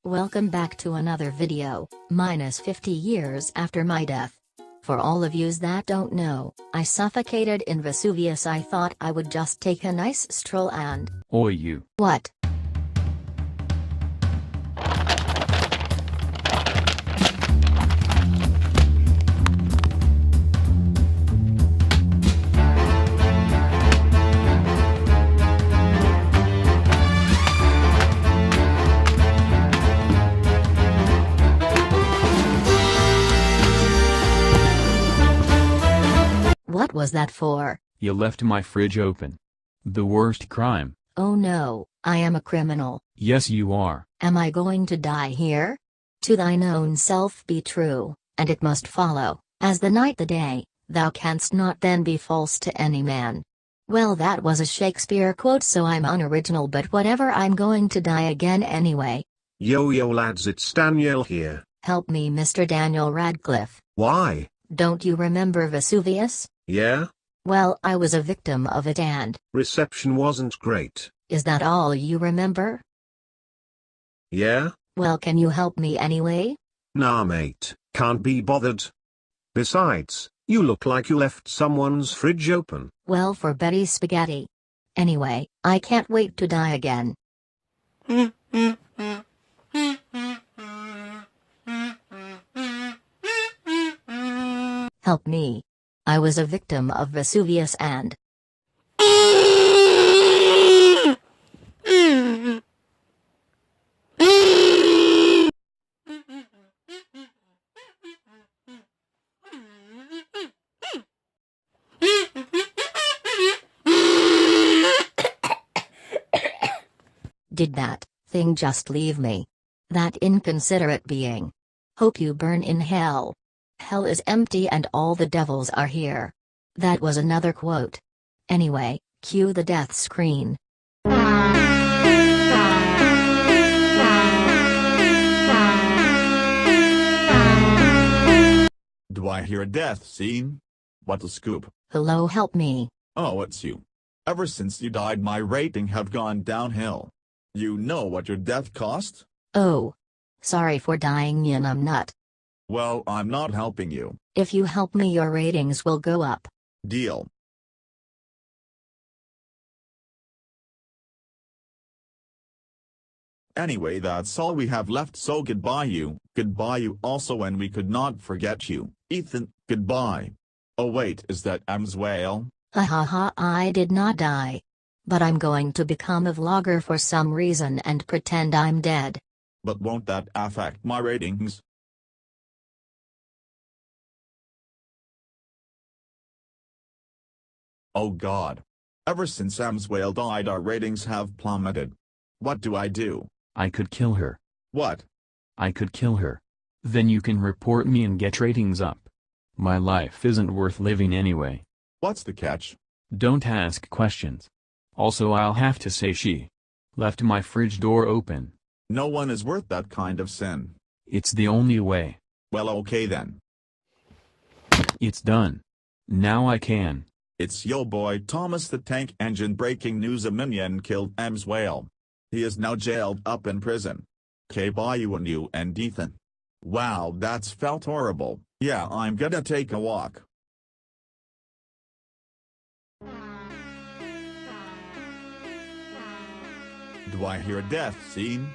Welcome back to another video, minus 50 years after my death. For all of yous that don't know, I suffocated in Vesuvius. I thought I would just take a nice stroll and… Oi you. What? What was that for? You left my fridge open. The worst crime. Oh no, I am a criminal. Yes you are. Am I going to die here? To thine own self be true, and it must follow, as the night the day, thou canst not then be false to any man. Well, that was a Shakespeare quote, so I'm unoriginal, but whatever, I'm going to die again anyway. Yo lads, it's Daniel here. Help me, Mr. Daniel Radcliffe. Why? Don't you remember Vesuvius? Yeah? Well, I was a victim of it and… Reception wasn't great. Is that all you remember? Yeah? Well, can you help me anyway? Nah mate, can't be bothered. Besides, you look like you left someone's fridge open. Well, for Betty's spaghetti. Anyway, I can't wait to die again. Help me. I was a victim of Vesuvius and… Did that thing just leave me? That inconsiderate being. Hope you burn in hell. Hell is empty and all the devils are here. That was another quote. Anyway, cue the death screen. Do I hear a death scene? What a scoop. Hello, help me. Oh, it's you. Ever since you died, my rating have gone downhill. You know what your death cost? Oh. Sorry for dying, you numbnut. Well, I'm not helping you. If you help me, your ratings will go up. Deal. Anyway, that's all we have left, so goodbye you also, and we could not forget you, Ethan, goodbye. Oh wait, is that M's whale? Ha ha ha, I did not die. But I'm going to become a vlogger for some reason and pretend I'm dead. But won't that affect my ratings? Oh god. Ever since Sam's whale died, our ratings have plummeted. What do I do? I could kill her. What? I could kill her. Then you can report me and get ratings up. My life isn't worth living anyway. What's the catch? Don't ask questions. Also, I'll have to say she left my fridge door open. No one is worth that kind of sin. It's the only way. Well, okay then. It's done. Now I can. It's yo boy Thomas the Tank Engine. Breaking news: a minion killed M's whale. He is now jailed up in prison. K bye you and Ethan. Wow, that's felt horrible. Yeah, I'm gonna take a walk. Do I hear a death scene?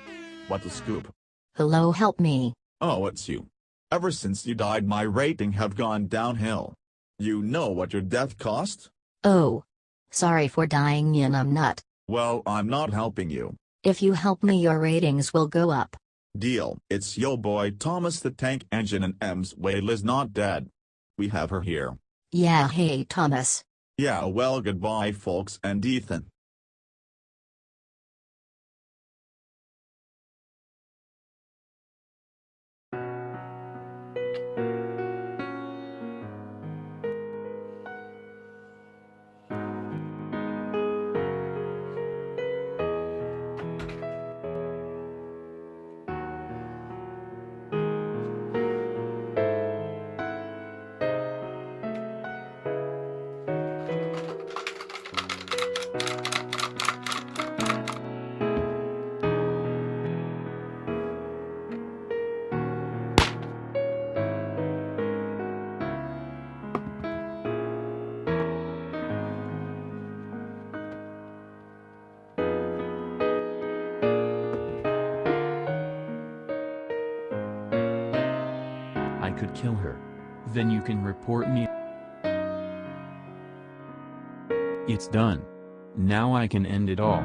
What a scoop. Hello, help me. Oh, it's you. Ever since you died, my rating have gone downhill. You know what your death cost? Oh. Sorry for dying, you numbnut. Well, I'm not helping you. If you help me, your ratings will go up. Deal. It's yo boy Thomas the Tank Engine, and M's whale is not dead. We have her here. Yeah, hey Thomas. Yeah, well, goodbye folks and Ethan. I could kill her. Then you can report me. It's done. Now I can end it all.